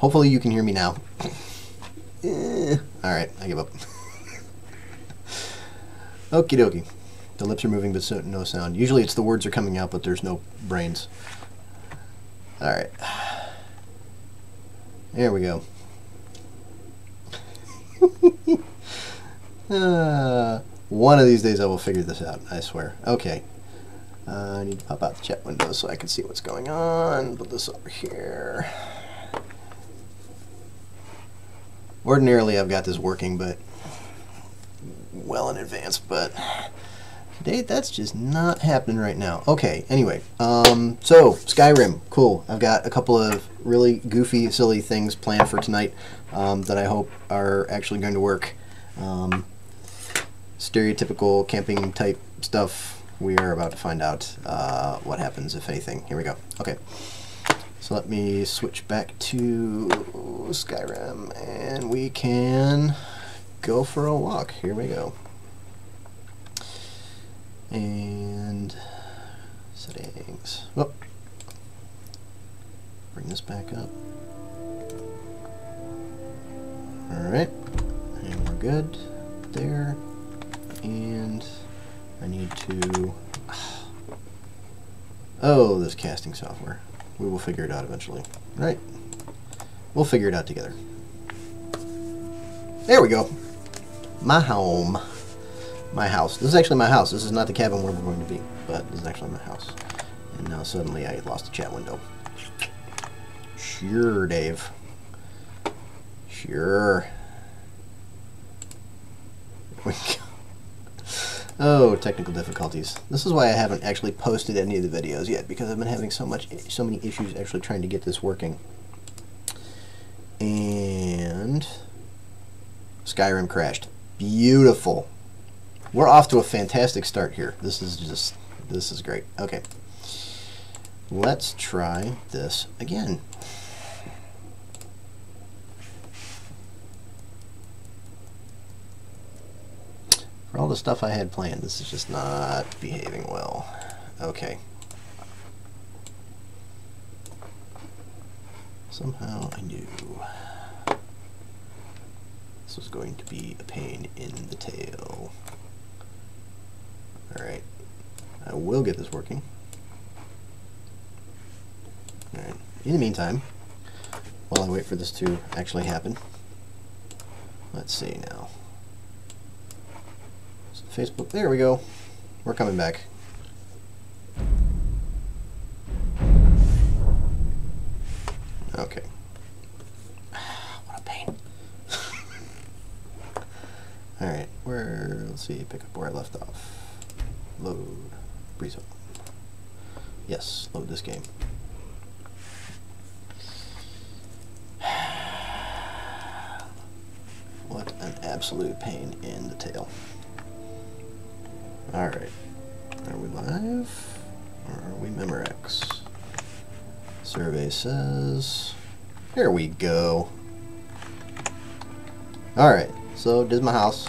Hopefully you can hear me now. Alright, I give up. Okie dokie. The lips are moving but no sound. Usually it's the words are coming out but there's no brains. Alright. There we go. One of these days I will figure this out, I swear. Okay. I need to pop out the chat window so I can see what's going on. Put this over here. Ordinarily I've got this working, but well in advance, but today that's just not happening right now. Okay, anyway, so Skyrim, cool. I've got a couple of really goofy, silly things planned for tonight that I hope are actually going to work. Stereotypical camping type stuff. We are about to find out what happens, if anything. Here we go. Okay. So let me switch back to Skyrim and we can go for a walk. Here we go. And settings. Oh. Bring this back up. Alright. And we're good there. And I need to... Oh, this casting software. We will figure it out eventually. Right? We'll figure it out together. There we go. My home. My house. This is actually my house. This is not the cabin where we're going to be, but this is actually my house. And now suddenly I lost the chat window. Sure, Dave. Sure. There we go. Oh, technical difficulties. This is why I haven't actually posted any of the videos yet, because I've been having so many issues actually trying to get this working. And Skyrim crashed. Beautiful. We're off to a fantastic start here. This is great. Okay. Let's try this again. For all the stuff I had planned, this is just not behaving well. Okay. Somehow I knew this was going to be a pain in the tail. Alright. I will get this working. Alright. In the meantime, while I wait for this to actually happen, let's see now. Facebook, there we go. We're coming back. Okay. What a pain. Alright, let's see, pick up where I left off. Load. Breeze up. Yes, load this game. What an absolute pain in the tail. Alright, are we live, or are we Memorex? Survey says, here we go. Alright, so this is my house.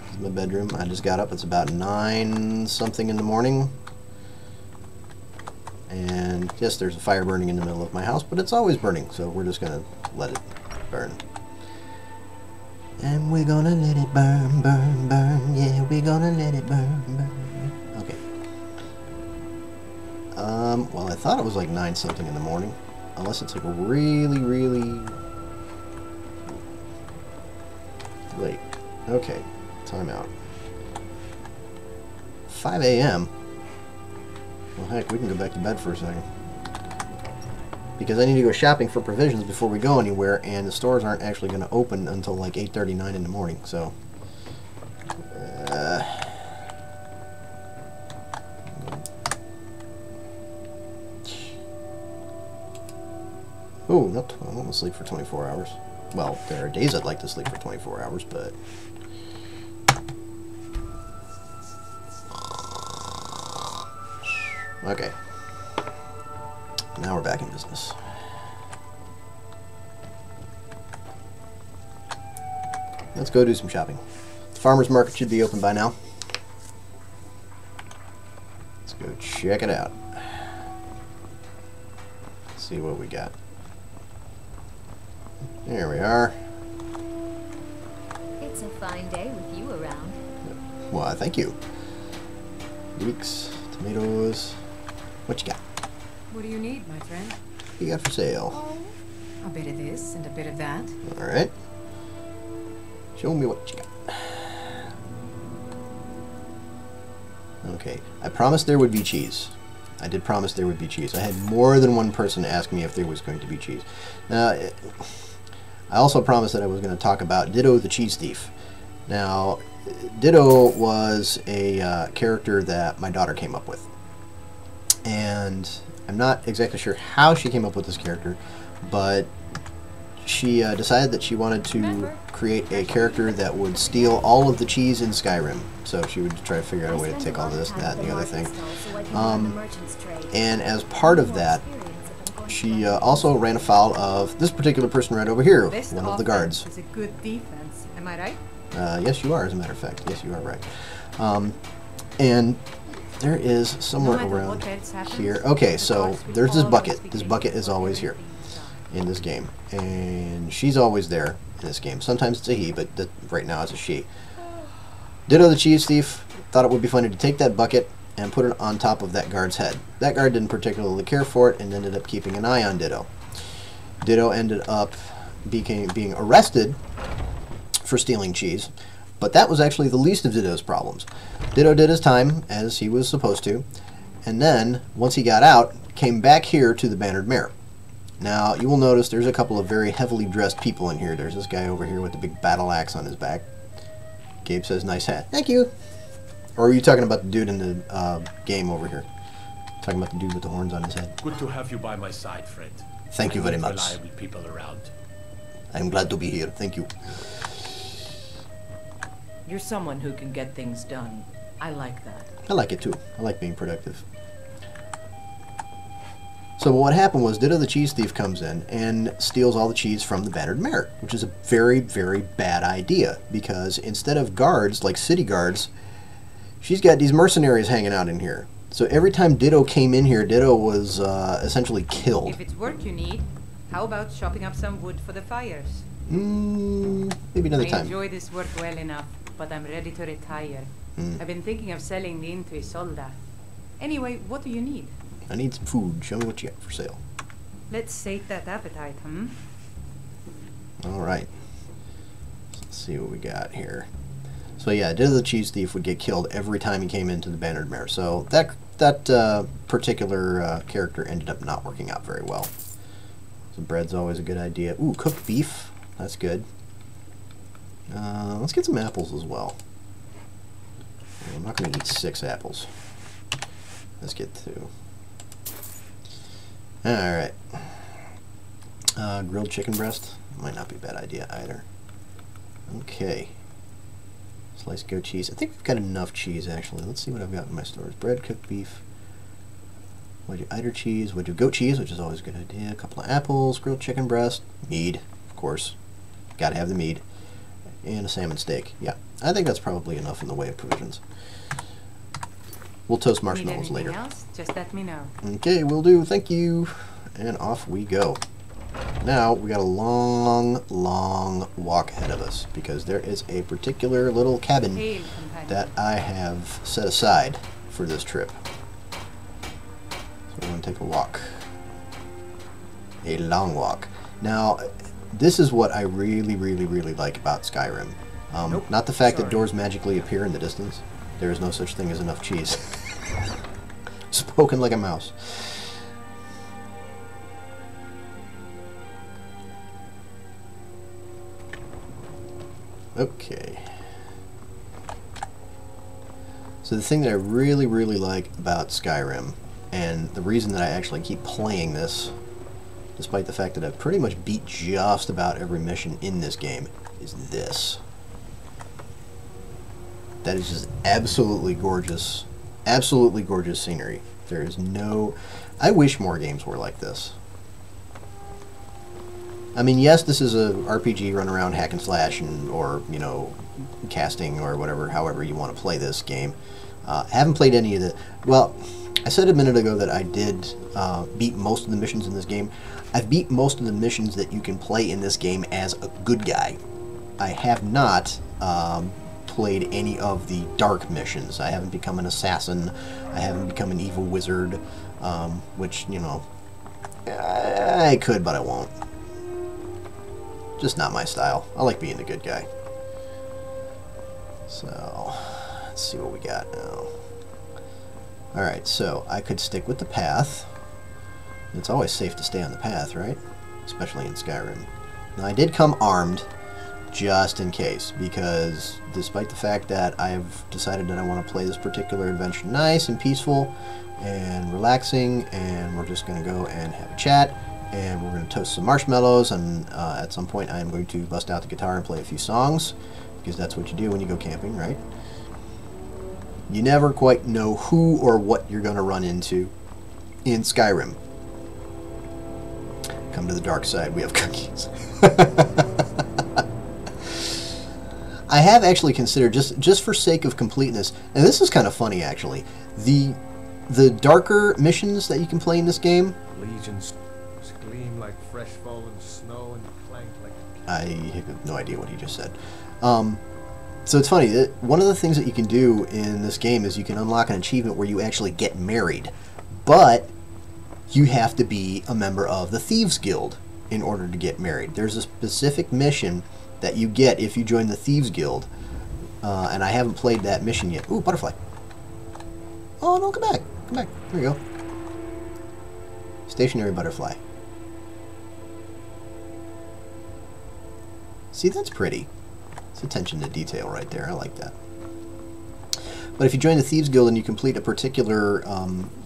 This is my bedroom. I just got up, it's about 9 something in the morning. And yes, there's a fire burning in the middle of my house, but it's always burning, so we're just gonna let it burn. And we're gonna let it burn, burn, burn. Yeah, we're gonna let it burn, burn. Okay. Well, I thought it was like 9 something in the morning. Unless it's like really, really late. Okay. Time out. 5 a.m. Well, heck, we can go back to bed for a second. Because I need to go shopping for provisions before we go anywhere, and the stores aren't actually going to open until like 8:39 in the morning, so... Oh, not I want to sleep for 24 hours. Well, there are days I'd like to sleep for 24 hours, but... Okay. Now we're back in business. Let's go do some shopping. The farmer's market should be open by now. Let's go check it out. See what we got. There we are. It's a fine day with you around. Well, thank you. Leeks, tomatoes. What you got? What do you need, my friend? What you got for sale? Oh, a bit of this and a bit of that. All right. Show me what you got. Okay. I promised there would be cheese. I did promise there would be cheese. I had more than one person ask me if there was going to be cheese. Now, I also promised that I was going to talk about Ditto the Cheese Thief. Now, Ditto was a character that my daughter came up with. And I'm not exactly sure how she came up with this character, but she decided that she wanted to create a character that would steal all of the cheese in Skyrim. So she would try to figure out a way to take all this, that, and the other thing. And as part of that, she also ran afoul of this particular person right over here, one of the guards. It's a good defense, am I right? Yes, you are, as a matter of fact. Yes, you are right. And there is somewhere around here. Okay, so there's this bucket. This bucket is always here in this game. And she's always there in this game. Sometimes it's a he, but right now it's a she. Ditto the Cheese Thief thought it would be funny to take that bucket and put it on top of that guard's head. That guard didn't particularly care for it and ended up keeping an eye on Ditto. Ditto ended up being arrested for stealing cheese, but that was actually the least of Ditto's problems. Ditto did his time, as he was supposed to, and then, once he got out, came back here to the Bannered Mare. Now, you will notice there's a couple of very heavily dressed people in here. There's this guy over here with the big battle axe on his back. Gabe says, nice hat. Thank you. Or are you talking about the dude in the game over here? Talking about the dude with the horns on his head. Good to have you by my side, friend. Thank you very much. Reliable people around. I'm glad to be here. Thank you. You're someone who can get things done. I like that. I like it too. I like being productive. So what happened was Ditto the Cheese Thief comes in and steals all the cheese from the Bannered Mare, which is a very, very bad idea, because instead of guards, like city guards, she's got these mercenaries hanging out in here. So every time Ditto came in here, Ditto was essentially killed. If it's work you need, how about chopping up some wood for the fires? Maybe another time. I enjoy this work well enough, but I'm ready to retire. I've been thinking of selling the into Isolda. Anyway, what do you need? I need some food. Show me what you got for sale. Let's sate that appetite, Alright. Let's see what we got here. So yeah, Ditto the Cheese Thief would get killed every time he came into the Bannered Mare. So that particular character ended up not working out very well. So bread's always a good idea. Ooh, cooked beef. That's good. Let's get some apples as well. I'm not going to eat 6 apples. Let's get 2. Alright. Grilled chicken breast. Might not be a bad idea either. Okay. Sliced goat cheese. I think we've got enough cheese, actually. Let's see what I've got in my stores. Bread, cooked beef. We'll do eider cheese. We'll do goat cheese, which is always a good idea. A couple of apples, grilled chicken breast, mead, of course. Gotta have the mead. And a salmon steak. Yeah, I think that's probably enough in the way of provisions. We'll toast marshmallows later. Else? Just let me know. Okay, will do. Thank you. And off we go. Now, we got a long, long walk ahead of us, because there is a particular little cabin that I have set aside for this trip. So we're going to take a walk. A long walk. Now, this is what I really, really, really like about Skyrim. Not the fact that doors magically appear in the distance. There is no such thing as enough cheese. Spoken like a mouse. Okay. So the thing that I really, really like about Skyrim, and the reason that I actually keep playing this, despite the fact that I've pretty much beat just about every mission in this game, is this. That is just absolutely gorgeous scenery. There is no... I wish more games were like this. I mean, yes, this is a RPG run around hack and slash, or, you know, casting or whatever, however you want to play this game. Haven't played any of the... Well, I said a minute ago that I did beat most of the missions in this game. I've beat most of the missions that you can play in this game as a good guy. I have not played any of the dark missions. I haven't become an assassin. I haven't become an evil wizard, which, you know, I could, but I won't. Just not my style. I like being the good guy. So, let's see what we got now. Alright, so I could stick with the path. It's always safe to stay on the path, right? Especially in Skyrim. Now, I did come armed, just in case, because despite the fact that I've decided that I want to play this particular adventure nice and peaceful and relaxing, and we're just going to go and have a chat, and we're going to toast some marshmallows, and at some point I am going to bust out the guitar and play a few songs, because that's what you do when you go camping, right? You never quite know who or what you're going to run into in Skyrim. Come to the dark side, we have cookies. I have actually considered, just for sake of completeness, and this is kind of funny actually, the darker missions that you can play in this game. Legions gleam like fresh fallen snow and clank like... I have no idea what he just said. So it's funny, one of the things that you can do in this game is you can unlock an achievement where you actually get married, but you have to be a member of the Thieves Guild in order to get married. There's a specific mission that you get if you join the Thieves Guild, and I haven't played that mission yet. Ooh, butterfly. Oh, no, come back. Come back. There you go. Stationary butterfly. See, that's pretty. It's attention to detail right there. I like that. But if you join the Thieves Guild and you complete a particular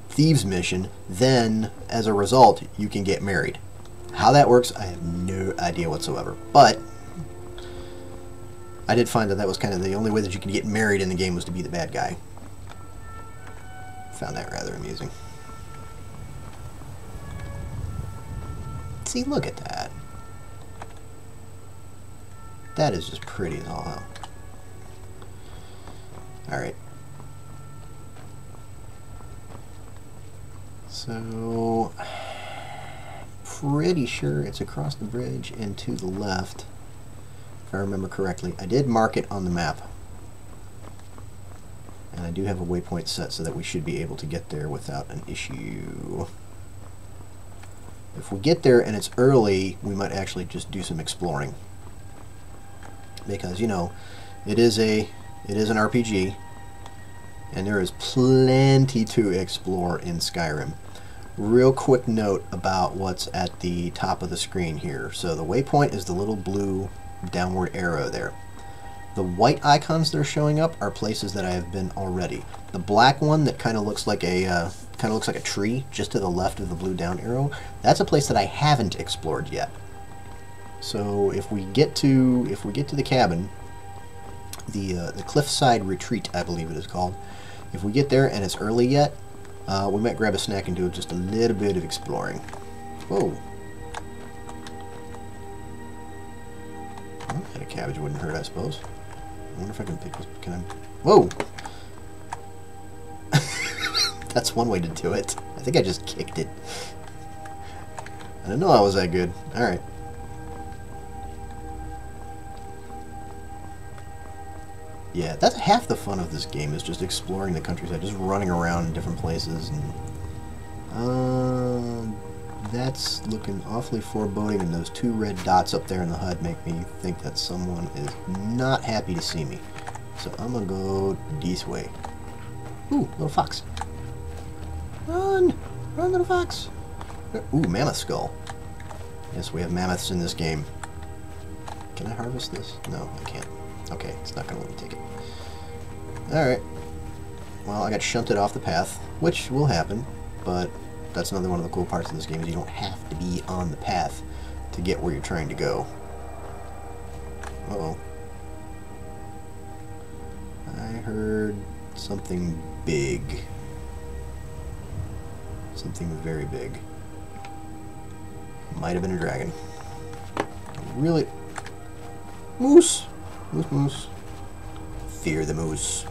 Thieves mission, then, as a result, you can get married. How that works, I have no idea whatsoever. But I did find that that was kind of the only way that you could get married in the game was to be the bad guy. Found that rather amusing. See, look at that. That is just pretty as all hell. Alright. So, pretty sure it's across the bridge and to the left, if I remember correctly. I did mark it on the map. And I do have a waypoint set so that we should be able to get there without an issue. If we get there and it's early, we might actually just do some exploring. Because, you know, it is an RPG, and there is plenty to explore in Skyrim. Real quick note about what's at the top of the screen here. So the waypoint is the little blue downward arrow there. The white icons that are showing up are places that I have been already. The black one that kind of looks like a tree just to the left of the blue down arrow, that's a place that I haven't explored yet. So if we get to the cabin, the Cliffside Retreat, I believe it is called. If we get there and it's early yet, we might grab a snack and do just a little bit of exploring. Whoa! Well, a cabbage wouldn't hurt, I suppose. I wonder if I can pick this. Can I? Whoa! That's one way to do it. I think I just kicked it. I didn't know I was that good. All right. Yeah, that's half the fun of this game, is just exploring the countryside, just running around in different places. And that's looking awfully foreboding, and those two red dots up there in the HUD make me think that someone is not happy to see me. So I'm gonna go this way. Ooh, little fox. Run! Run, little fox! Ooh, mammoth skull. Yes, we have mammoths in this game. Can I harvest this? No, I can't. Okay, it's not going to let me take it. Alright. Well, I got shunted off the path, which will happen, but that's another one of the cool parts of this game, is you don't have to be on the path to get where you're trying to go. Uh-oh. I heard something big. Something very big. Might have been a dragon. Really? Moose! Moose, moose. fear the moose.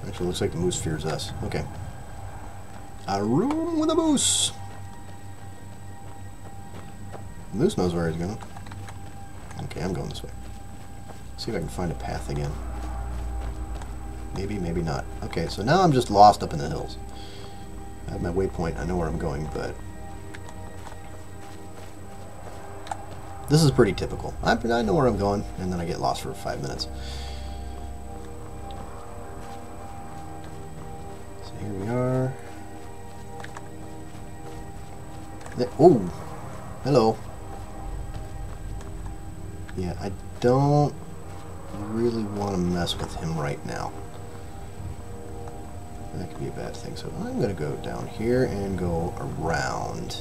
Actually, looks like the moose fears us. Okay. A room with a moose. The moose knows where he's going. Okay, I'm going this way. See if I can find a path again. Maybe, maybe not. Okay, so now I'm just lost up in the hills. I have my waypoint. I know where I'm going, but this is pretty typical. I know where I'm going, and then I get lost for 5 minutes. So here we are. Oh, hello. Yeah, I don't really want to mess with him right now. That could be a bad thing. So I'm going to go down here and go around.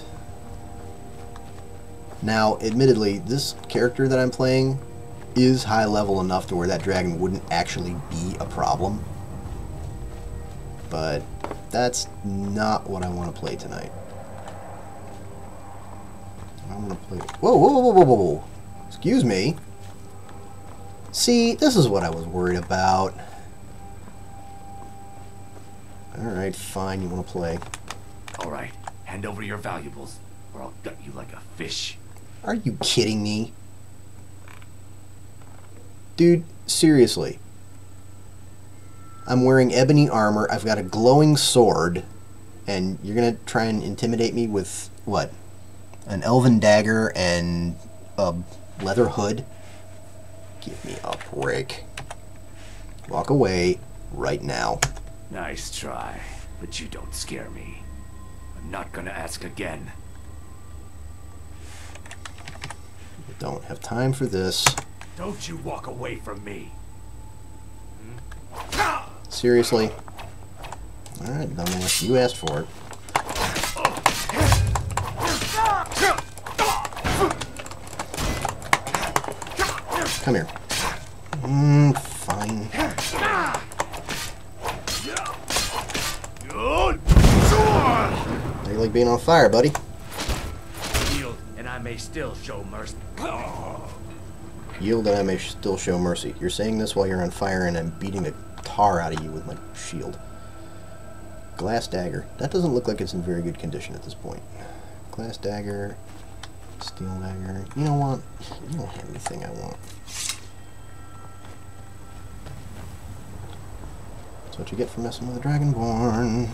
Now, admittedly, this character that I'm playing is high level enough to where that dragon wouldn't actually be a problem. But that's not what I want to play tonight. I want to play... Whoa, whoa, whoa, whoa, whoa, whoa. Excuse me. See, this is what I was worried about. Alright, fine, you want to play. Alright, hand over your valuables, or I'll gut you like a fish. Are you kidding me? Dude, seriously. I'm wearing ebony armor, I've got a glowing sword, and you're gonna try and intimidate me with, what? An elven dagger and a leather hood? Give me a break. Walk away right now. Nice try, but you don't scare me. I'm not gonna ask again. Don't have time for this. Don't you walk away from me. Seriously? Alright, dumbass. You asked for it. Come here. Fine. How you like being on fire, buddy? Yield, and I may still show mercy. Yield and I may still show mercy. You're saying this while you're on fire and I'm beating the tar out of you with my shield. Glass dagger. That doesn't look like it's in very good condition at this point. Glass dagger. Steel dagger. You know what? You don't have anything I want. That's what you get for messing with a Dragonborn.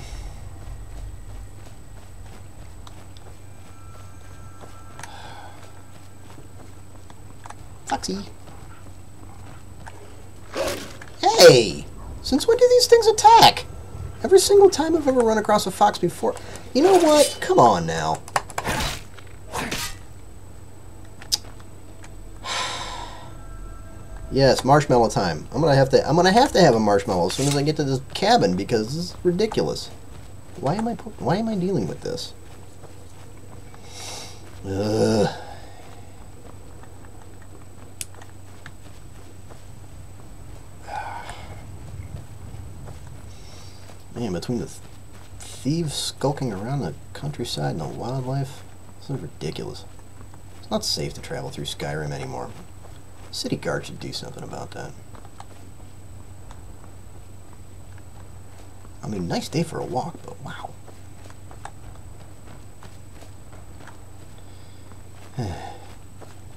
Foxy. Hey! Since when do these things attack? Every single time I've ever run across a fox before. You know what? Come on now. Yes, marshmallow time. I'm gonna have to have a marshmallow as soon as I get to this cabin because this is ridiculous. Why am I dealing with this? Ugh. Man, between the thieves skulking around the countryside and the wildlife, this is ridiculous. It's not safe to travel through Skyrim anymore. City guard should do something about that. I mean, nice day for a walk, but wow.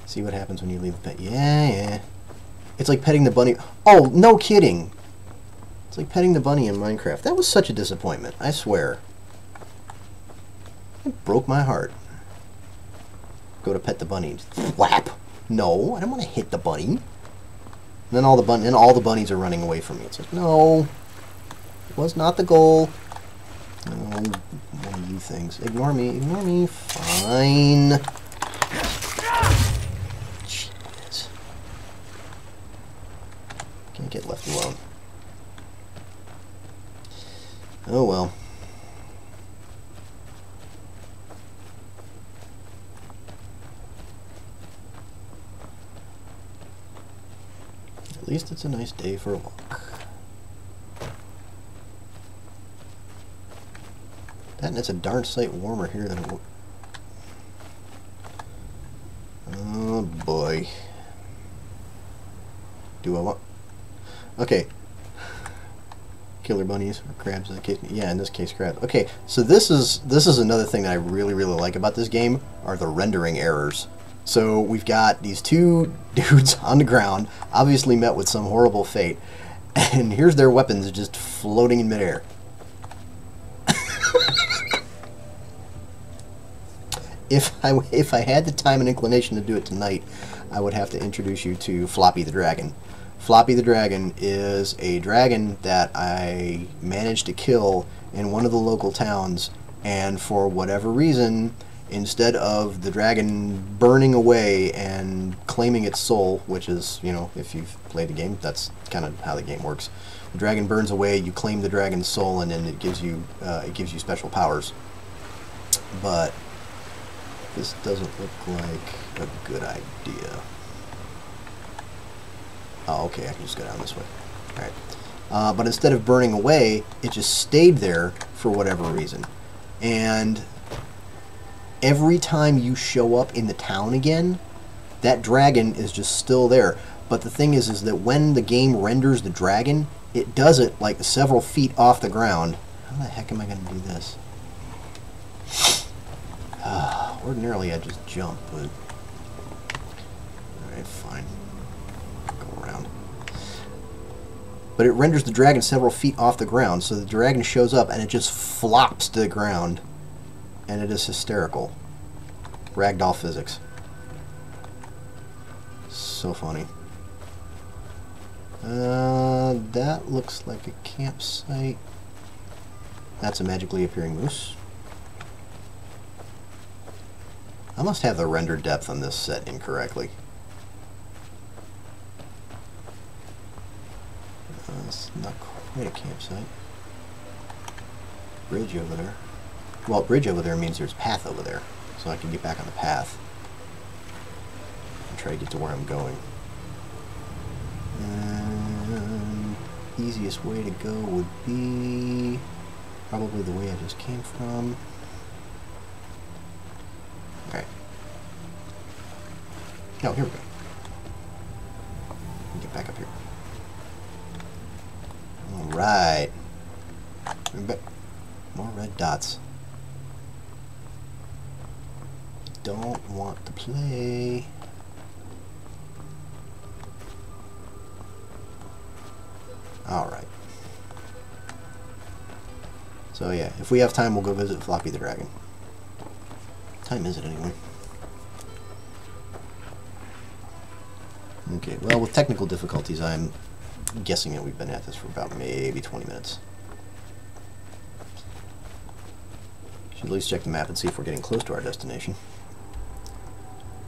See what happens when you leave the pet. Yeah. It's like petting the bunny. Oh, no kidding. It's like petting the bunny in Minecraft. That was such a disappointment, I swear. It broke my heart. Go to pet the bunny. Whap! No, I don't want to hit the bunny. And then all the bunnies are running away from me. It's like, no. It was not the goal. No, one of you things. Ignore me. Fine. Jeez. Can't get left alone. Oh well. At least it's a nice day for a walk. And it's a darn sight warmer here than it was. Oh boy. Do I want... Okay. Killer bunnies or crabs in the case. Yeah, in this case, crabs. Okay, so this is another thing that I really like about this game are the rendering errors. So we've got these two dudes on the ground, obviously met with some horrible fate, and here's their weapons just floating in midair. If I had the time and inclination to do it tonight, I would have to introduce you to Floppy the Dragon. Floppy the Dragon is a dragon that I managed to kill in one of the local towns, and for whatever reason, instead of the dragon burning away and claiming its soul, which is, you know, if you've played the game, that's kind of how the game works. The dragon burns away, you claim the dragon's soul, and then it gives you special powers. But this doesn't look like a good idea. Oh, okay, I can just go down this way. Alright. But instead of burning away, it just stayed there for whatever reason. And every time you show up in the town again, that dragon is just still there. But the thing is that when the game renders the dragon, it does it like several feet off the ground. How the heck am I going to do this? Ordinarily I'd just jump, but... Alright, fine. Go around. But it renders the dragon several feet off the ground, so the dragon shows up and it just flops to the ground. And it is hysterical. Ragdoll physics. So funny. That looks like a campsite. That's a magically appearing moose. I must have the render depth on this set incorrectly. It's not quite a campsite. Bridge over there. Well, bridge over there means there's path over there, so I can get back on the path and try to get to where I'm going. Easiest way to go would be probably the way I just came from. Alright. Oh, here we go. Get back up here. Alright. More red dots. Don't want to play. Alright. So yeah, if we have time, we'll go visit Floppy the Dragon. What time is it anyway? Okay, well, with technical difficulties, I'm guessing that we've been at this for about maybe 20 minutes. Should at least check the map and see if we're getting close to our destination.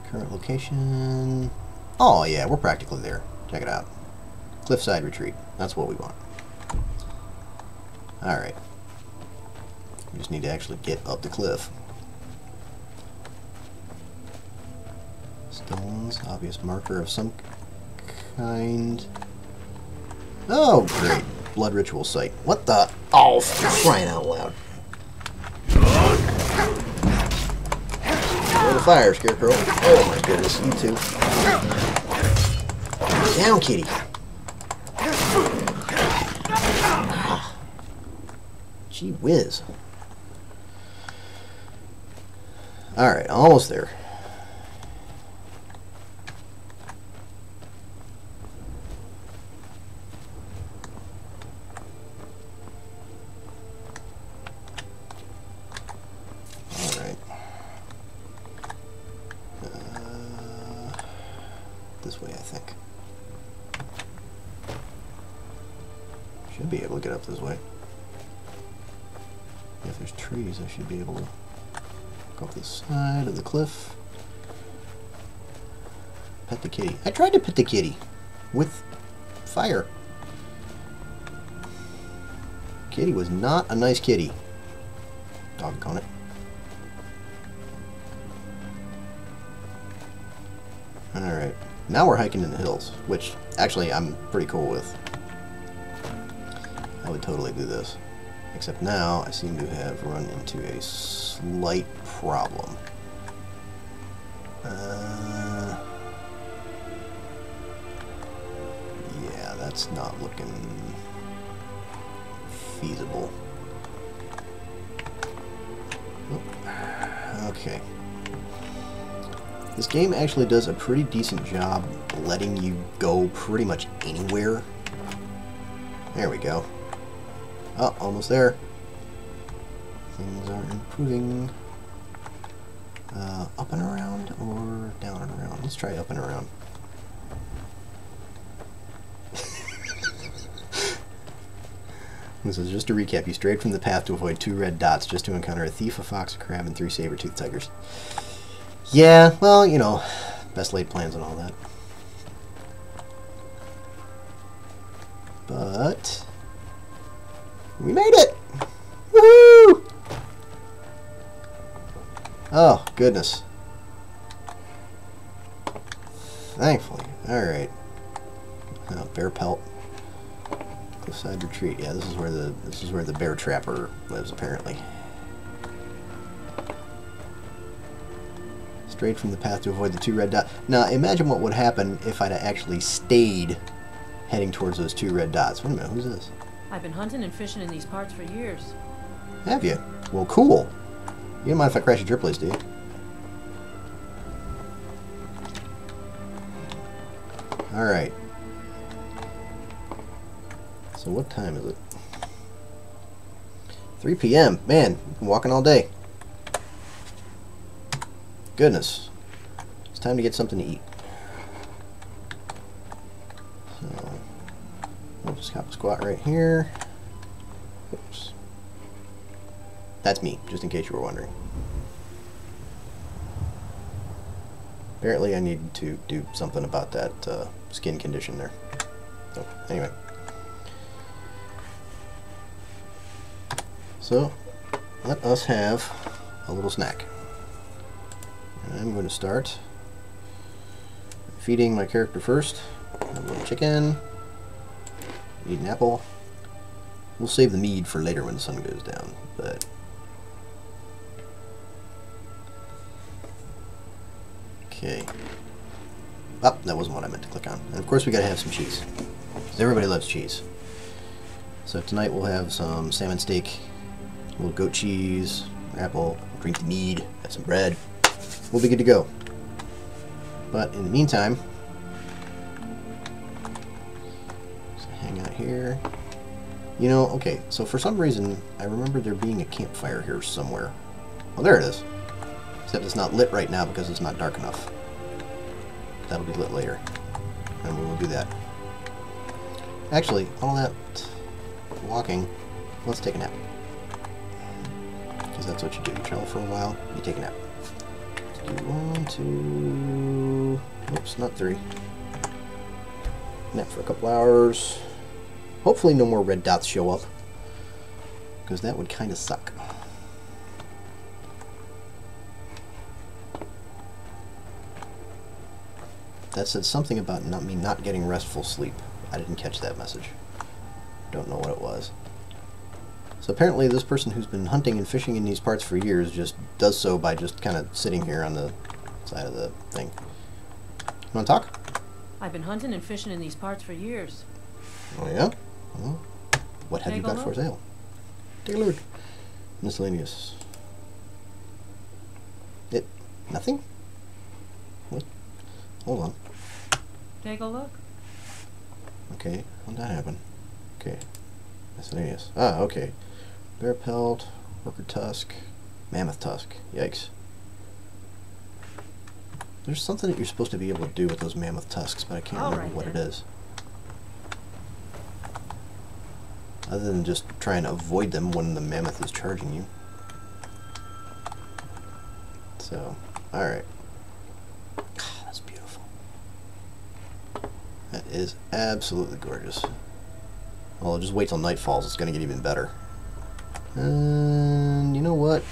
Current location... Oh yeah, we're practically there. Check it out. Cliffside retreat. That's what we want. Alright. We just need to actually get up the cliff. Stones, obvious marker of some kind. Oh, great. Blood ritual site. What the? Oh, for crying out loud. Go to fire, Scarecrow. Oh my goodness, you too. Down, kitty. Gee whiz. Alright, almost there. Alright. This way, I think. Should be able to get up this way. If there's trees, I should be able to go up the side of the cliff. Pet the kitty. I tried to pet the kitty with fire. Kitty was not a nice kitty. Doggone it. Alright. Now we're hiking in the hills, which actually I'm pretty cool with. I would totally do this. Except now I seem to have run into a slight problem. Yeah, That's not looking feasible. Okay. This game actually does a pretty decent job letting you go pretty much anywhere. There we go. Oh, almost there. Things are improving. Up and around or down and around? Let's try up and around. This is just to recap. You strayed from the path to avoid 2 red dots just to encounter a thief, a fox, a crab, and 3 saber-toothed tigers. Yeah, well, you know, best laid plans and all that. But we made it! Woohoo! Oh, goodness. Thankfully. Alright. Bear pelt. Cliffside retreat. Yeah, this is where the bear trapper lives, apparently. Strayed from the path to avoid the 2 red dots. Now, imagine what would happen if I'd actually stayed heading towards those 2 red dots. Wait a minute, who's this? I've been hunting and fishing in these parts for years. Have you? Well, cool. You don't mind if I crash at your place, do you? Alright. So what time is it? 3 p.m. Man, I've been walking all day. Goodness. It's time to get something to eat. So, we'll just hop a squat right here. Oops. That's me, just in case you were wondering. Apparently I need to do something about that skin condition there. So, anyway. So, let us have a little snack. I'm going to start feeding my character first. A little chicken. Eat an apple. We'll save the mead for later when the sun goes down, but okay. Oh, that wasn't what I meant to click on. And of course we gotta have some cheese. Because everybody loves cheese. So tonight we'll have some salmon steak, a little goat cheese, apple, drink the mead, have some bread. We'll be good to go. But in the meantime, just hang out here. You know, okay, so for some reason, I remember there being a campfire here somewhere. Oh, there it is. Except it's not lit right now because it's not dark enough. That'll be lit later. And we will do that. Actually, all that walking, let's take a nap. Because that's what you do. You travel for a while, you take a nap. Do 1, 2... Oops, not 3. Nap for a couple hours. Hopefully no more red dots show up. Because that would kind of suck. That said something about me not getting restful sleep. I didn't catch that message. Don't know what it was. So apparently this person who's been hunting and fishing in these parts for years just does so by just kind of sitting here on the side of the thing. You want to talk? I've been hunting and fishing in these parts for years. Oh yeah? Well, what have you got for sale? Take a look. Miscellaneous. Nothing? What? Hold on. Take a look. Okay, how'd that happen? Okay. Miscellaneous. Ah, okay. Bear pelt, worker tusk, mammoth tusk. Yikes. There's something that you're supposed to be able to do with those mammoth tusks, but I can't remember what it is. Other than just trying to avoid them when the mammoth is charging you. So, alright. That's beautiful. That is absolutely gorgeous. Well, just wait till night falls, it's going to get even better. And you know what?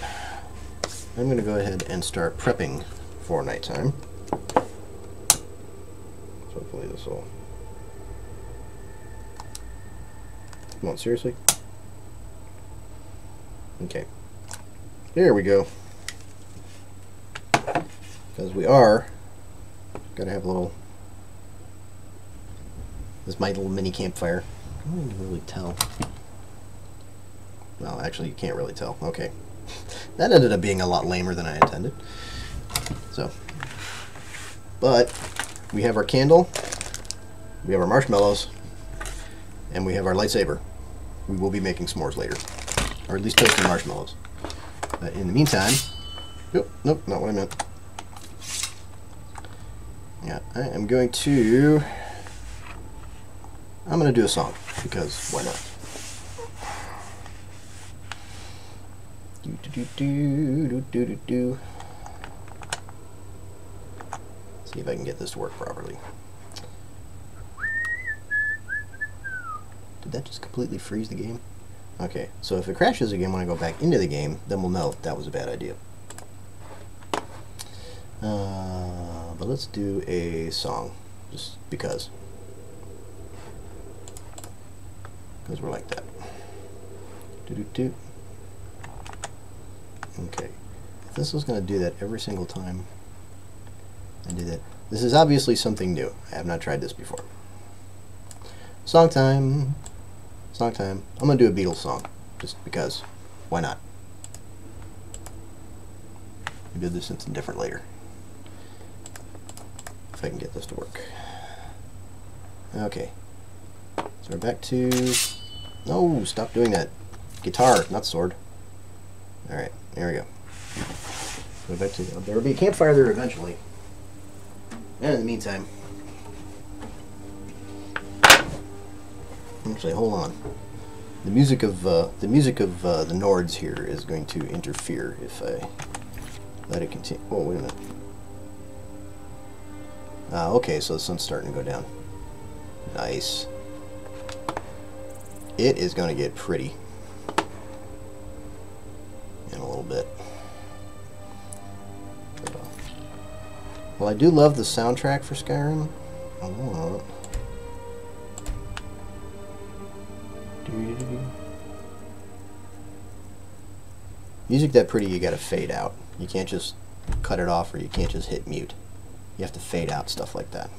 I'm going to go ahead and start prepping for nighttime. So hopefully this will... Come on, seriously? Okay. There we go. Because we are... Gotta have a little... This is my little mini campfire. I don't even really tell. Well, actually, you can't really tell. Okay. That ended up being a lot lamer than I intended. So. But, we have our candle, we have our marshmallows, and we have our lightsaber. We will be making s'mores later. Or at least toasting marshmallows. But in the meantime... Nope, not what I meant. Yeah, I am going to... I'm going to do a song, because why not? Do. See if I can get this to work properly. Did that just completely freeze the game? Okay, so if it crashes again when I go back into the game, then we'll know that was a bad idea. But let's do a song, just because. Because we're like that. Do. Okay. If this was going to do that every single time I do that. This is obviously something new. I have not tried this before. Song time. Song time. I'm going to do a Beatles song. Just because. Why not? We'll do this something different later. If I can get this to work. Okay. So we're back to... No, stop doing that. Guitar, not sword. Alright, there we go. Go back to... There will be a campfire there eventually. And in the meantime... Actually, hold on. The music of the Nords here is going to interfere if I let it continue. Oh, wait a minute. Okay, so the sun's starting to go down. Nice. It is going to get pretty in a little bit. Well, I do love the soundtrack for Skyrim. I want... Music that pretty, you gotta fade out. You can't just cut it off, or you can't just hit mute. You have to fade out stuff like that.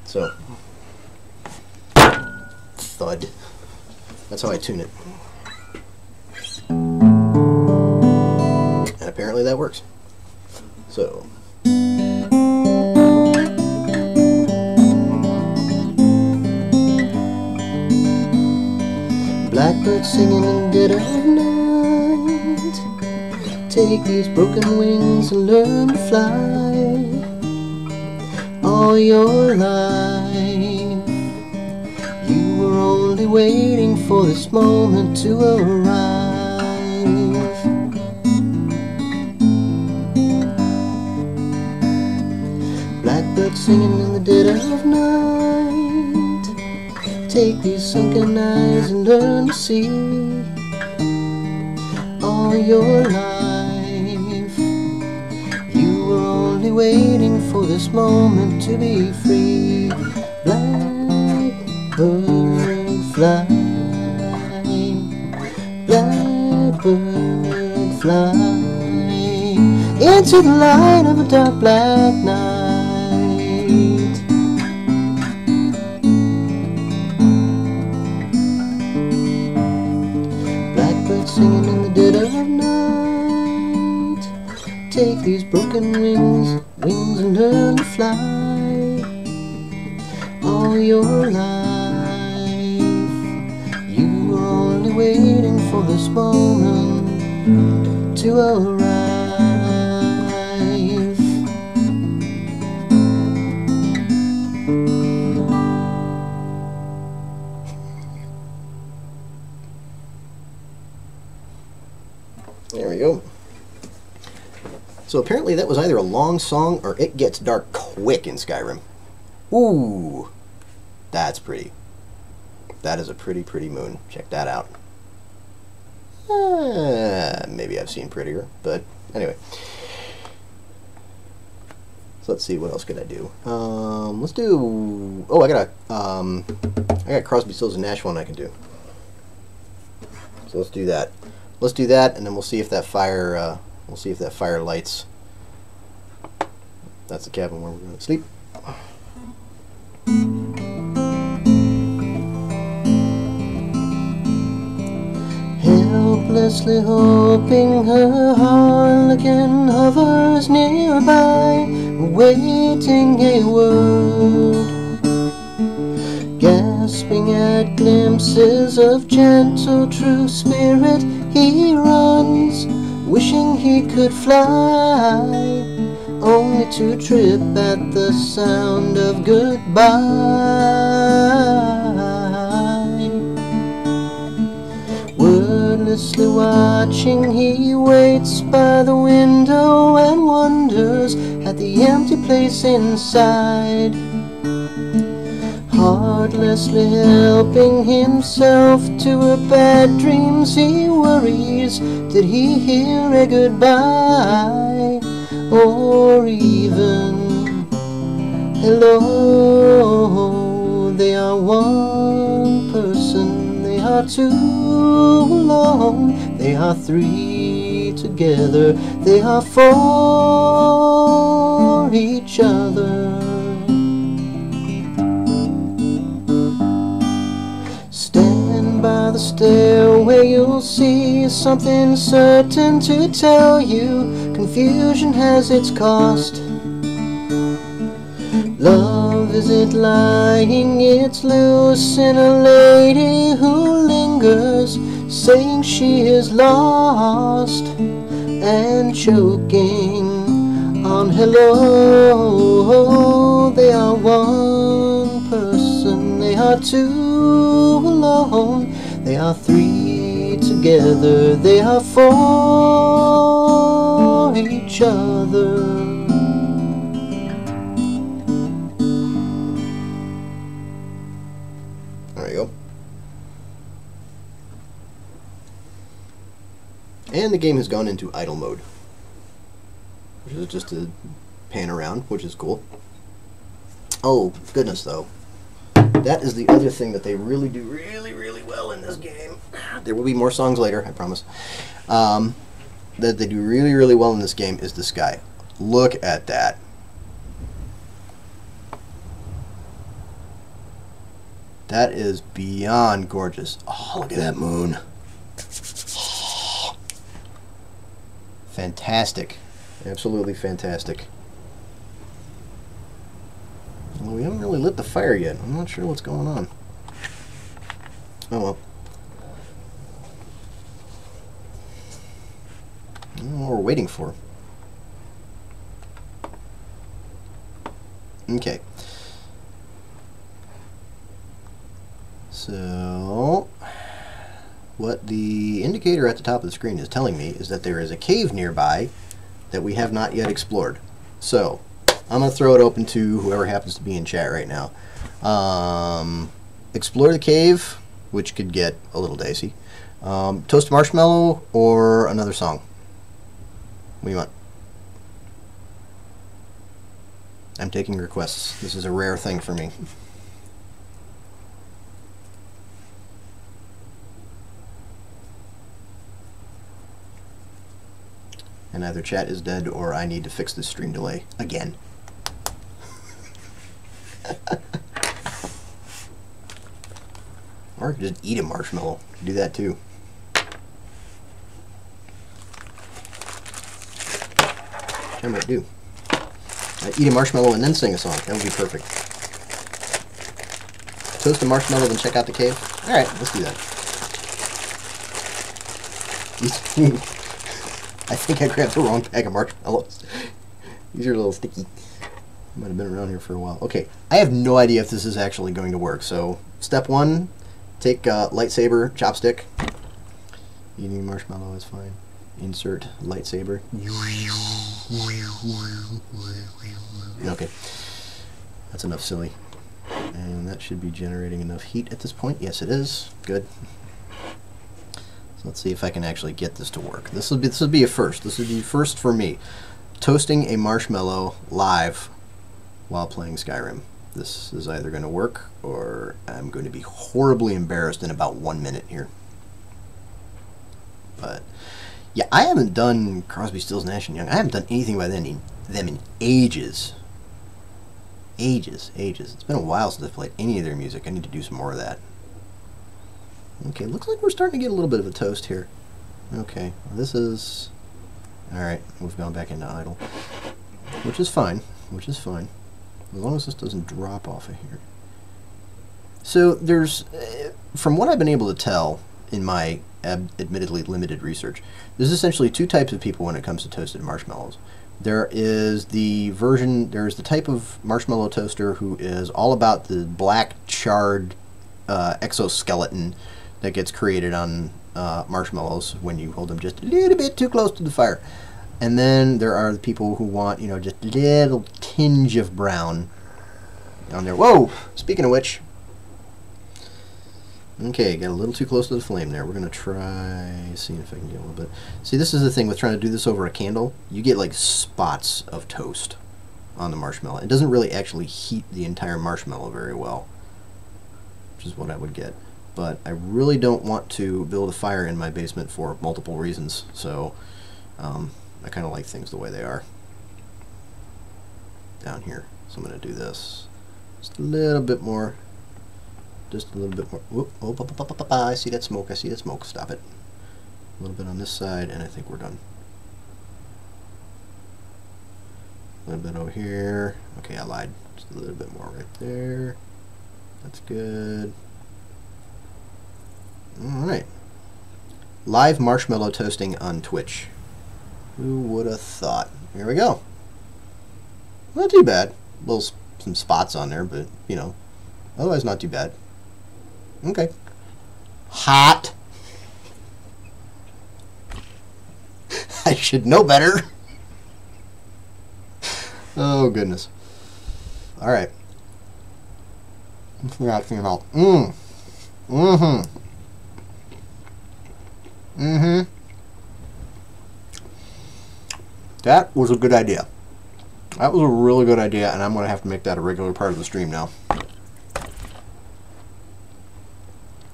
So, thud. That's how I tune it. And apparently that works. So. Blackbird singing in the dead of night. Take these broken wings and learn to fly. All your life you were only waiting for this moment to arrive. Blackbird singing in the dead of night. Take these sunken eyes and learn to see. All your life you were only waiting for this moment to be free. Blackbird fly, blackbird fly into the light of a dark black night. Singing in the dead of night. Take these broken wings and learn to fly. All your life you were only waiting for this moment to arrive. There we go. So apparently that was either a long song or it gets dark quick in Skyrim. Ooh, that's pretty. That is a pretty moon. Check that out. Maybe I've seen prettier, but anyway. So let's see, what else could I do? Let's do... Oh, I got Crosby, Stills, and Nash one I can do. So let's do that. Let's do that, and then we'll see if that fire. We'll see if that fire lights. That's the cabin where we're going to sleep. Wordlessly hoping her harlequin hovers nearby, awaiting a word. Gasping at glimpses of gentle true spirit, he runs, wishing he could fly, only to trip at the sound of goodbye. Wordlessly watching, he waits by the window and wonders at the empty place inside. Heartlessly helping himself to her bad dreams, he worries, did he hear a goodbye? Or even hello? They are one person, they are two alone, they are three together, they are for each other. Stand by the stairway, you'll see something certain to tell you. Confusion has its cost. Love isn't lying, it's loose in a lady who lingers, saying she is lost and choking on hello. They are one person, they are two alone, they are three together, they are for each other. There you go. And the game has gone into idle mode, which is just to pan around, which is cool. Oh, goodness, though. That is the other thing that they really do really well in this game. There will be more songs later, I promise. That they do really well in this game is the sky. Look at that. That is beyond gorgeous. Oh, look at that moon. Oh. Fantastic. Absolutely fantastic. Well, we haven't really lit the fire yet. I'm not sure what's going on. Oh well. I don't know what we're waiting for. Okay. So, what the indicator at the top of the screen is telling me is that there is a cave nearby that we have not yet explored. So, I'm going to throw it open to whoever happens to be in chat right now. Explore the cave, which could get a little dicey. Toast marshmallow or another song? What do you want? I'm taking requests. This is a rare thing for me. And either chat is dead or I need to fix this stream delay again. Or I could just eat a marshmallow. Do that too. I might do. Eat a marshmallow and then sing a song. That would be perfect. Toast a marshmallow and check out the cave. Alright, let's do that. I think I grabbed the wrong bag of marshmallows. These are a little sticky. Might have been around here for a while. Okay, I have no idea if this is actually going to work. So, step one, take lightsaber, chopstick. Eating marshmallow is fine. Insert lightsaber. Okay, that's enough silly. And that should be generating enough heat at this point. Yes, it is. Good. So let's see if I can actually get this to work. This will be a first. This would be first for me. Toasting a marshmallow live while playing Skyrim. This is either going to work or I'm going to be horribly embarrassed in about 1 minute here. But yeah, I haven't done Crosby, Stills, Nash & Young. I haven't done anything by them in ages. Ages. It's been a while since I've played any of their music. I need to do some more of that. Okay, looks like we're starting to get a little bit of a toast here. Okay, well, this is... Alright, we've gone back into idle. Which is fine. Which is fine. As long as this doesn't drop off of here. So there's... from what I've been able to tell in my admittedly limited research, there's essentially two types of people when it comes to toasted marshmallows. There is there's the type of marshmallow toaster who is all about the black charred exoskeleton that gets created on marshmallows when you hold them just a little bit too close to the fire. And then there are the people who want, you know, just a little tinge of brown on there. Whoa! Speaking of which, okay, got a little too close to the flame there. We're going to try seeing if I can get a little bit. See, this is the thing with trying to do this over a candle. You get like spots of toast on the marshmallow. It doesn't really actually heat the entire marshmallow very well, which is what I would get. But I really don't want to build a fire in my basement for multiple reasons. So I kind of like things the way they are down here. So I'm going to do this just a little bit more. Just a little bit more. Whoop, oh, I see that smoke. I see that smoke. Stop it. A little bit on this side, and I think we're done. A little bit over here. Okay, I lied. Just a little bit more right there. That's good. Alright. Live marshmallow toasting on Twitch. Who would have thought? Here we go. Not too bad. Some spots on there, but, you know, otherwise not too bad. Okay. Hot. I should know better. Oh, goodness. Alright. Let's figure out thing out. That was a good idea. That was a really good idea, and I'm going to have to make that a regular part of the stream now.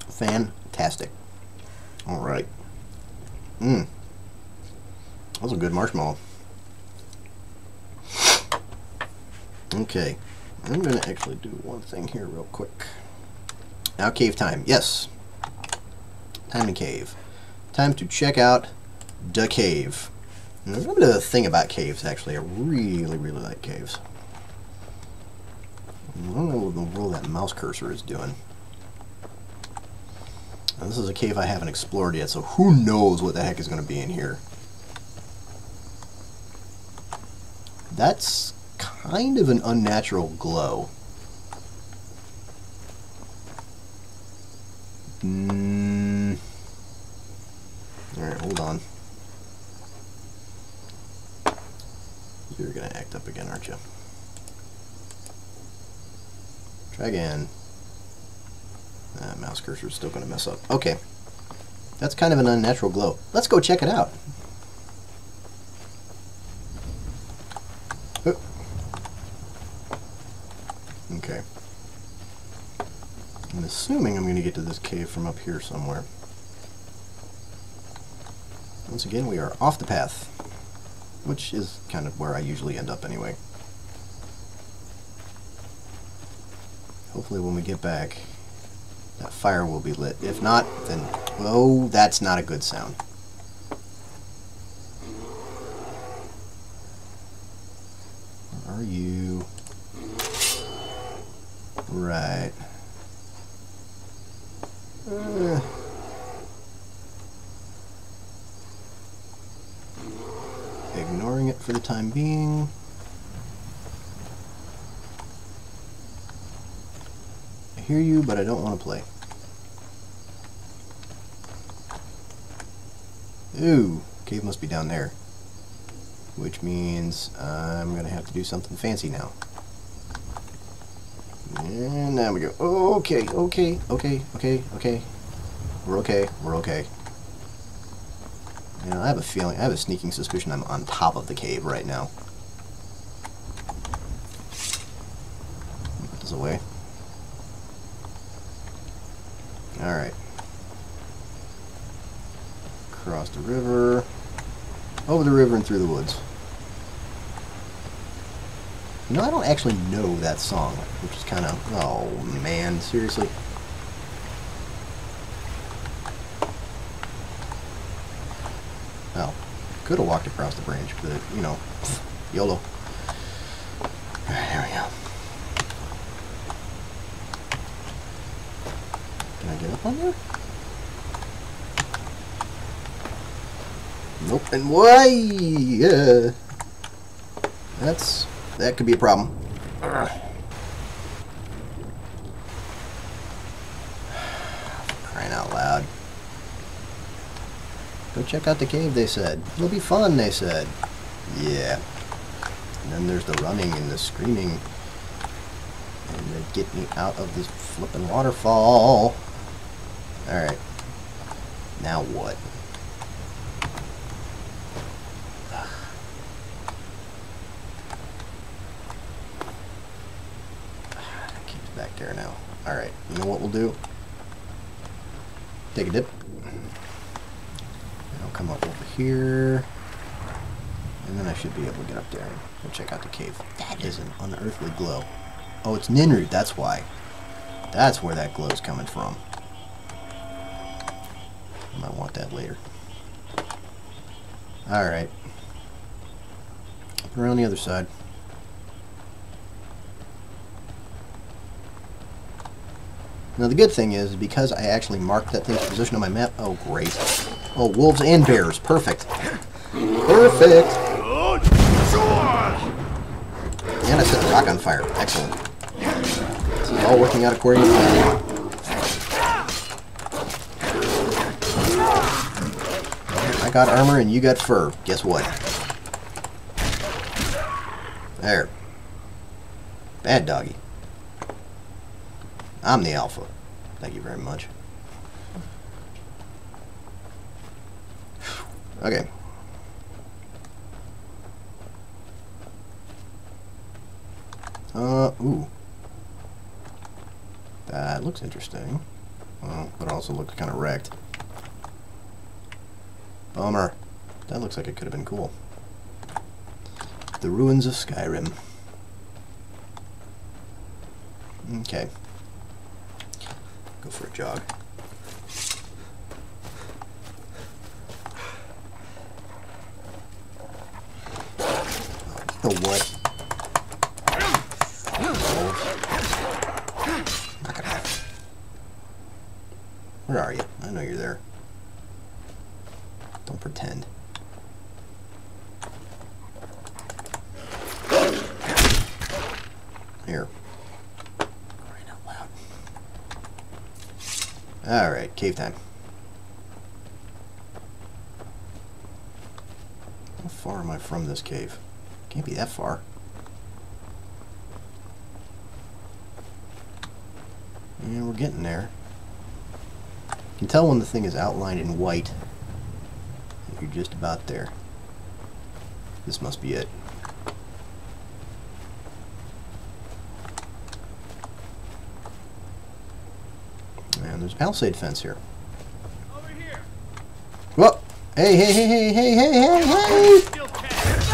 Fantastic. Alright. That was a good marshmallow. Okay. I'm going to actually do one thing here real quick. Now cave time. Yes. Time to cave. Time to check out the cave. And there's a bit of a thing about caves, actually. I really, really like caves. I don't know what in the world that mouse cursor is doing. Now, this is a cave I haven't explored yet, so who knows what the heck is going to be in here. That's kind of an unnatural glow. Alright, hold on. You're going to act up again, aren't you? Try again. Mouse cursor is still going to mess up. Okay. That's kind of an unnatural glow. Let's go check it out. Okay. I'm assuming I'm going to get to this cave from up here somewhere. Once again, we are off the path, which is kind of where I usually end up anyway. Hopefully when we get back, that fire will be lit. If not, then, oh, that's not a good sound. Where are you? Right. Ignoring it for the time being. I hear you, but I don't want to play. Ooh, cave must be down there. Which means I'm going to have to do something fancy now. And now we go. Okay. We're okay. You know, I have a feeling, I have a sneaking suspicion I'm on top of the cave right now. Put this away. Alright. Across the river. Over the river and through the woods. You know, I don't actually know that song, which is kind of, oh man, seriously. Well, could have walked across the branch, but, you know, YOLO. Alright, here we go. Can I get up on there? Nope. And why? That could be a problem. Crying out loud. Go check out the cave, they said. It'll be fun, they said. Yeah. And then there's the running and the screaming. And the get me out of this flippin' waterfall. Alright. Now what? Keeps back there now. Alright, you know what we'll do? Take a dip. I'll come up over here. And then I should be able to get up there and go check out the cave. That is an unearthly glow. Oh, it's Ninru, that's why. That's where that glow's coming from. I might want that later. Alright. Around the other side. Now the good thing is, because I actually marked that thing's position on my map. Oh, great. Oh, wolves and bears. Perfect. Perfect! And I set the rock on fire. Excellent. This is all working out according to plan. I got armor and you got fur. Guess what? There. Bad doggy. I'm the alpha. Thank you very much. Okay. Ooh. That looks interesting. Well, but also looks kind of wrecked. Bummer. That looks like it could have been cool. The ruins of Skyrim. Okay. Go for a jog. You know what? Knock it off. Where are you? I know you're there. Don't pretend. Here. Crying out loud. Alright, cave time. How far am I from this cave? Can't be that far. Yeah, we're getting there. You can tell when the thing is outlined in white. You're just about there. This must be it. And there's a palisade fence here. Over here. Whoa! Hey, hey, hey, hey, hey, hey, hey, hey!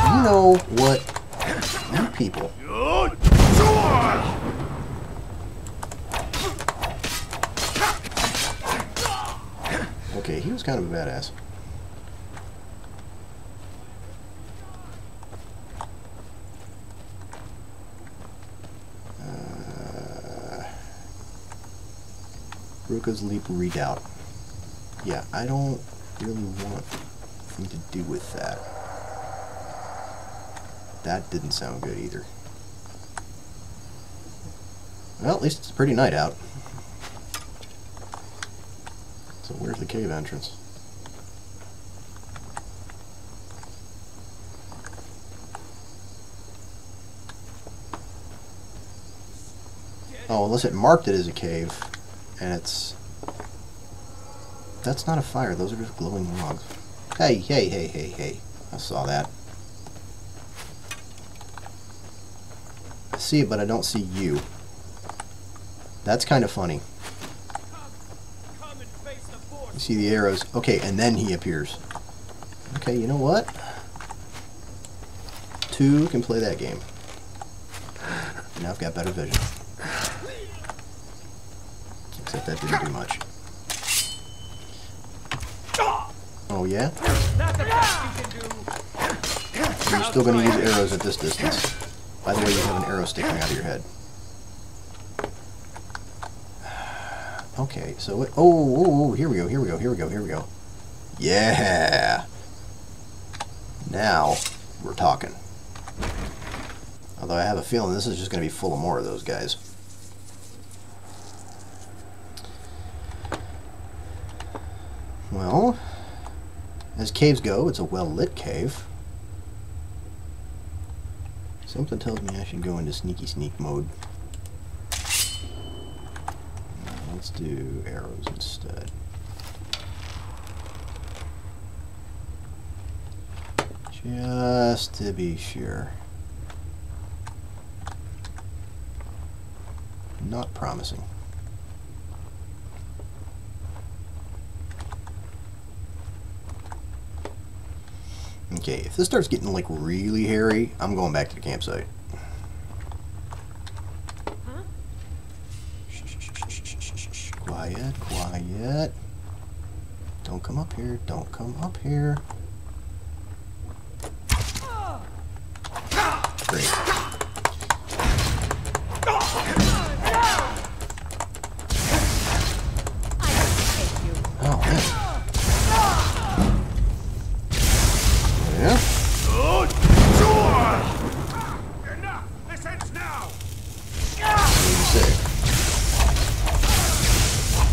You know what? You people. Okay, he was kind of a badass. Ruka's Leap Redoubt. Yeah, I don't really want anything to do with that. That didn't sound good either. Well, at least it's a pretty night out. So where's the cave entrance? Oh, unless it marked it as a cave, and it's... That's not a fire, those are just glowing logs. Hey, hey, hey, hey, hey. I saw that. I see it, but I don't see you. That's kind of funny. You see the arrows. Okay, and then he appears. Okay, you know what? Two can play that game. Now I've got better vision. Except that didn't do much. Oh yeah? You're still going to use arrows at this distance. By the way, you have an arrow sticking out of your head. Okay, so it, oh, here we go, here we go, here we go, here we go. Yeah! Now, we're talking. Although I have a feeling this is just going to be full of more of those guys. Well, as caves go, it's a well-lit cave. Something tells me I should go into sneaky sneak mode. Let's do arrows instead. Just to be sure. Not promising. Okay, if this starts getting like really hairy, I'm going back to the campsite. Huh? Shh, quiet, quiet. Don't come up here, don't come up here. Great. Oh, man. Yeah? Enough! This ends now! What do you say?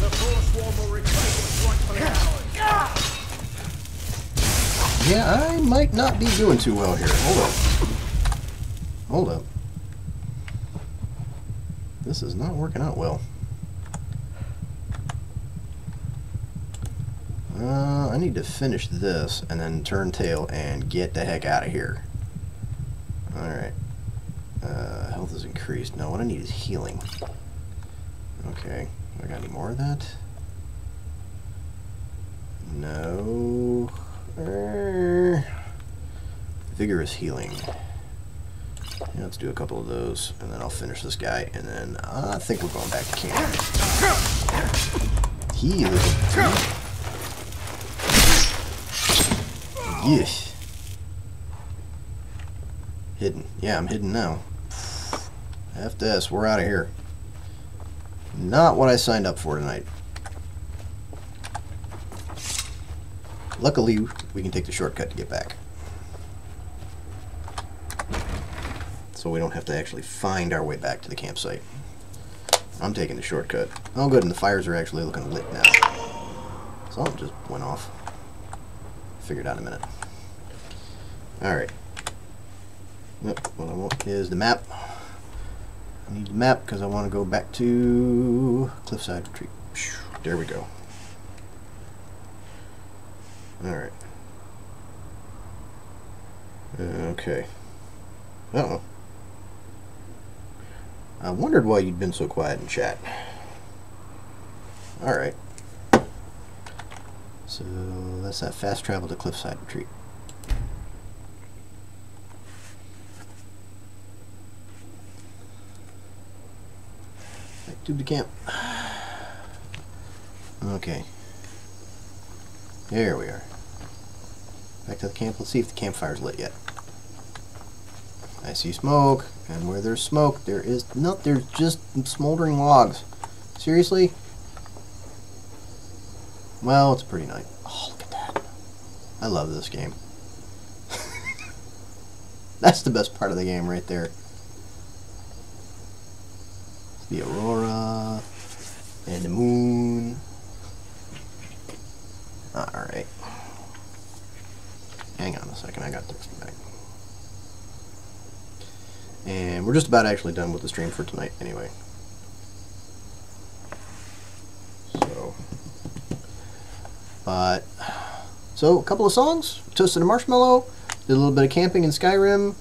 The force swarm will replace what's rightfully ours. Yeah, I might not be doing too well here. Hold up. Hold up. This is not working out well. I need to finish this and then turn tail and get the heck out of here. Alright. Health is increased. No, what I need is healing. Okay. Do I got any more of that? No. Vigorous healing. Yeah, let's do a couple of those, and then I'll finish this guy, and then I think we're going back to camp. Healing. Yes. Hidden. Yeah, I'm hidden now. F this, we're out of here. Not what I signed up for tonight. Luckily, we can take the shortcut to get back. So we don't have to actually find our way back to the campsite. I'm taking the shortcut. Oh good, and the fires are actually looking lit now. Something just went off. Figured out in a minute. Alright. Yep, what I want is the map. I need the map because I want to go back to Cliffside Retreat. There we go. Alright. Okay. Uh-oh. I wondered why you'd been so quiet in chat. Alright. So, that's that fast travel to Cliffside Retreat. Back to the camp. Okay. There we are. Back to the camp. Let's see if the campfire's lit yet. I see smoke, and where there's smoke, there's just smoldering logs. Seriously? Well, it's a pretty night. Oh, look at that. I love this game. That's the best part of the game right there. The aurora, and the moon. Alright. Hang on a second, I got this back. And we're just about actually done with the stream for tonight anyway. So a couple of songs. Toasted a marshmallow. Did a little bit of camping in Skyrim.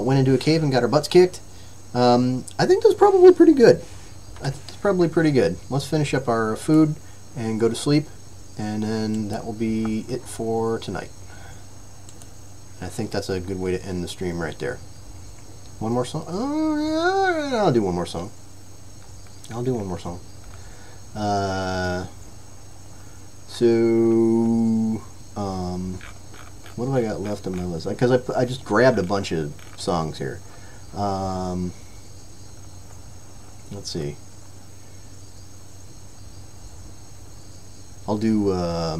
Went into a cave and got our butts kicked. I think that's probably pretty good. I think it's probably pretty good. Let's finish up our food and go to sleep. And then that will be it for tonight. I think that's a good way to end the stream right there. One more song? Oh, I'll do one more song. I'll do one more song. What have I got left on my list? Because I just grabbed a bunch of songs here. Let's see. I'll do I'll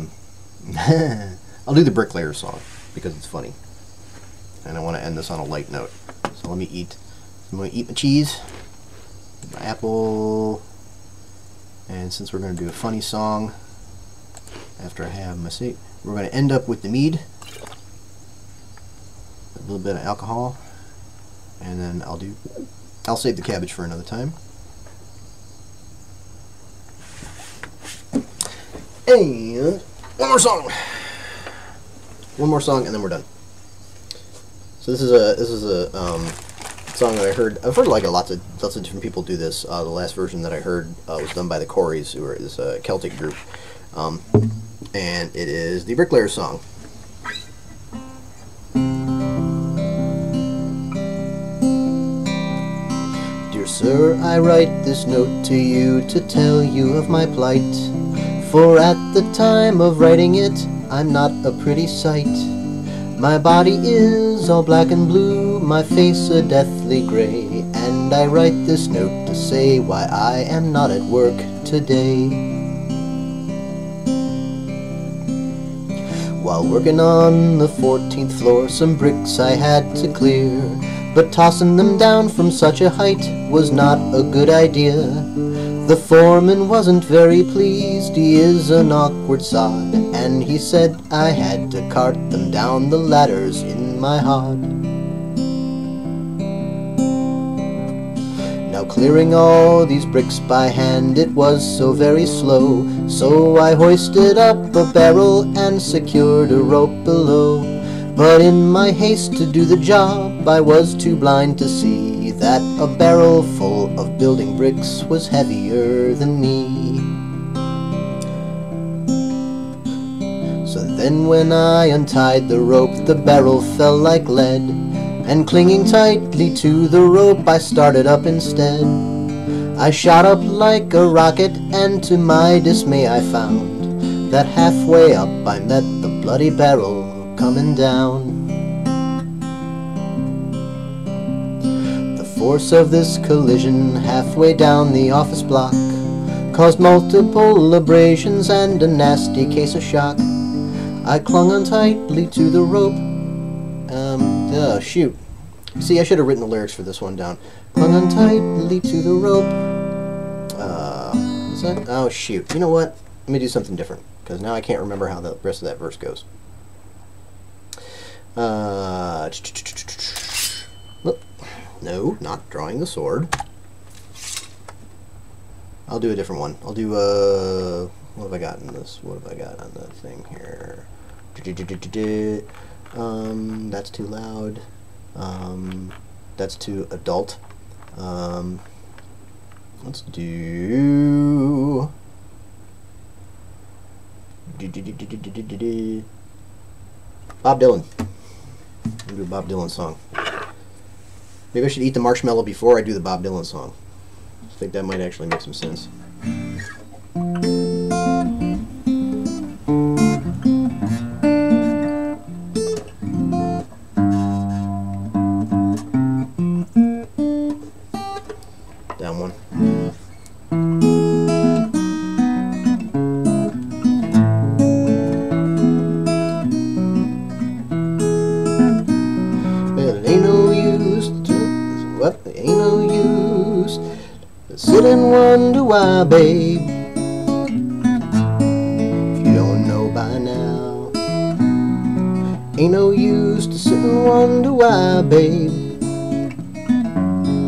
do the Bricklayer song because it's funny, and I want to end this on a light note. So let me eat. I'm going to eat my cheese, my apple, and since we're going to do a funny song after I have my seat, we're going to end up with the mead, a little bit of alcohol, and then I'll save the cabbage for another time. And one more song. One more song, and then we're done. So this is a song that I heard. I've heard like lots of different people do this. The last version that I heard was done by the Corys, who are this Celtic group, and it is the Bricklayer song. Dear sir, I write this note to you to tell you of my plight. For at the time of writing it, I'm not a pretty sight. My body is all black and blue, my face a deathly gray, and I write this note to say why I am not at work today. While working on the 14th floor, some bricks I had to clear, but tossing them down from such a height was not a good idea. The foreman wasn't very pleased, he is an awkward sod, and he said I had to cart them down the ladders in my hod. Now clearing all these bricks by hand, it was so very slow, so I hoisted up a barrel and secured a rope below. But in my haste to do the job, I was too blind to see that a barrel full of building bricks was heavier than me. So then when I untied the rope, the barrel fell like lead, and clinging tightly to the rope, I started up instead. I shot up like a rocket, and to my dismay I found that halfway up I met the bloody barrel coming down. The force of this collision halfway down the office block caused multiple abrasions and a nasty case of shock. I clung on tightly to the rope. Shoot. See, I should have written the lyrics for this one down. Clung on tightly to the rope. Is that? Oh, shoot. You know what? Let me do something different, because now I can't remember how the rest of that verse goes. No, not drawing the sword. I'll do a different one. I'll do, what have I got in this? What have I got on the thing here? That's too loud. That's too adult. Let's do... Bob Dylan. I'll do a Bob Dylan song. Maybe I should eat the marshmallow before I do the Bob Dylan song. I think that might actually make some sense. Down one. Sit and wonder why, babe, if you don't know by now. Ain't no use to sit and wonder why, babe,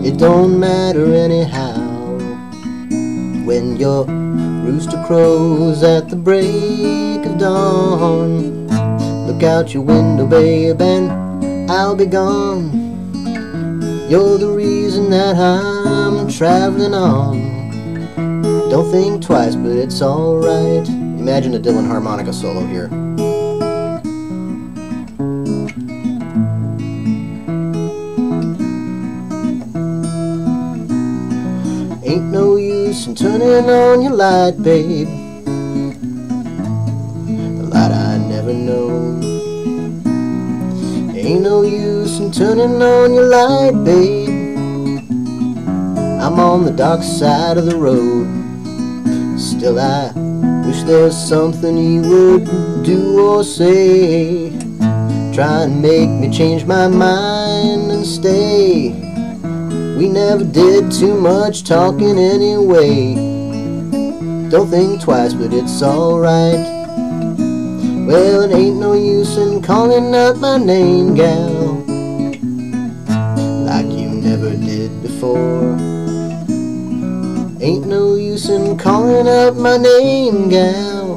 it don't matter anyhow. When your rooster crows at the break of dawn, look out your window, babe, and I'll be gone. You're the reason that I'm traveling on. Don't think twice, but it's alright. Imagine a Dylan harmonica solo here. Ain't no use in turning on your light, babe, the light I never known. Ain't no use in turning on your light, babe. I'm on the dark side of the road. Still I wish there was something you would do or say. Try and make me change my mind and stay. We never did too much talking anyway. Don't think twice, but it's alright. Well, it ain't no use in calling out my name, gal, like you never did before. Ain't no use in calling out my name, gal.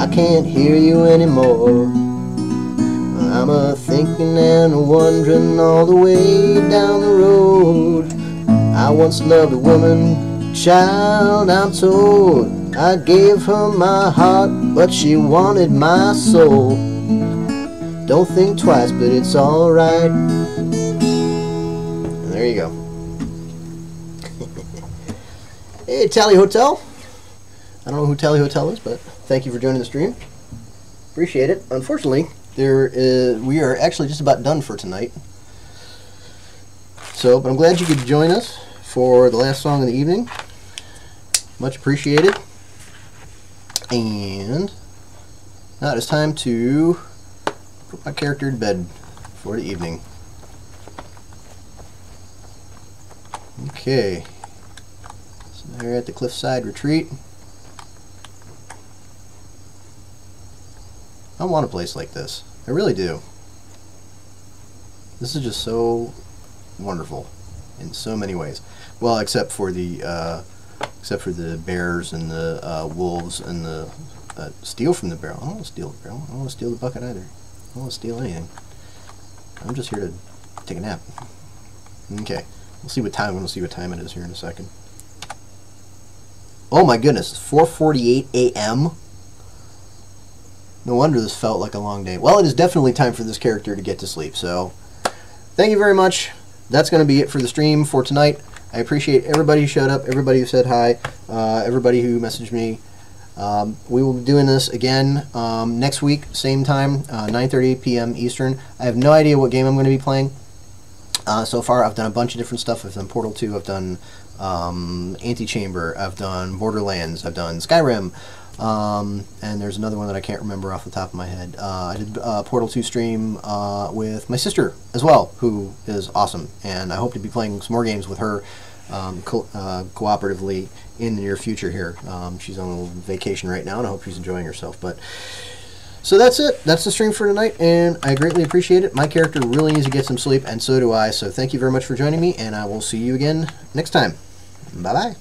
I can't hear you anymore. I'm a-thinking and a-wondering all the way down the road. I once loved a woman, child, I'm told. I gave her my heart, but she wanted my soul. Don't think twice, but it's alright. And there you go. Hey, Tally Hotel. I don't know who Tally Hotel is, but thank you for joining the stream. Appreciate it. Unfortunately, we are actually just about done for tonight. But I'm glad you could join us for the last song of the evening. Much appreciated. And now it's time to put my character to bed for the evening. Okay. So they're at the Cliffside Retreat. I want a place like this. I really do. This is just so wonderful in so many ways. Well, except for the bears and the wolves and the steal from the barrel. I don't want to steal the barrel. I don't want to steal the bucket either. I don't want to steal anything. I'm just here to take a nap. Okay. We'll see what time. We'll see what time it is here in a second. Oh my goodness! It's 4:48 a.m. No wonder this felt like a long day. Well, it is definitely time for this character to get to sleep. So, thank you very much. That's going to be it for the stream for tonight. I appreciate everybody who showed up, everybody who said hi, everybody who messaged me. We will be doing this again next week, same time, 9:30 p.m. Eastern. I have no idea what game I'm going to be playing. So far, I've done a bunch of different stuff. I've done Portal 2, I've done Antechamber, I've done Borderlands, I've done Skyrim, and there's another one that I can't remember off the top of my head. I did Portal 2 stream with my sister as well, who is awesome, and I hope to be playing some more games with her cooperatively in the near future here. She's on a little vacation right now, and I hope she's enjoying herself. So that's it. That's the stream for tonight, and I greatly appreciate it. My character really needs to get some sleep, and so do I. So thank you very much for joining me, and I will see you again next time. Bye-bye.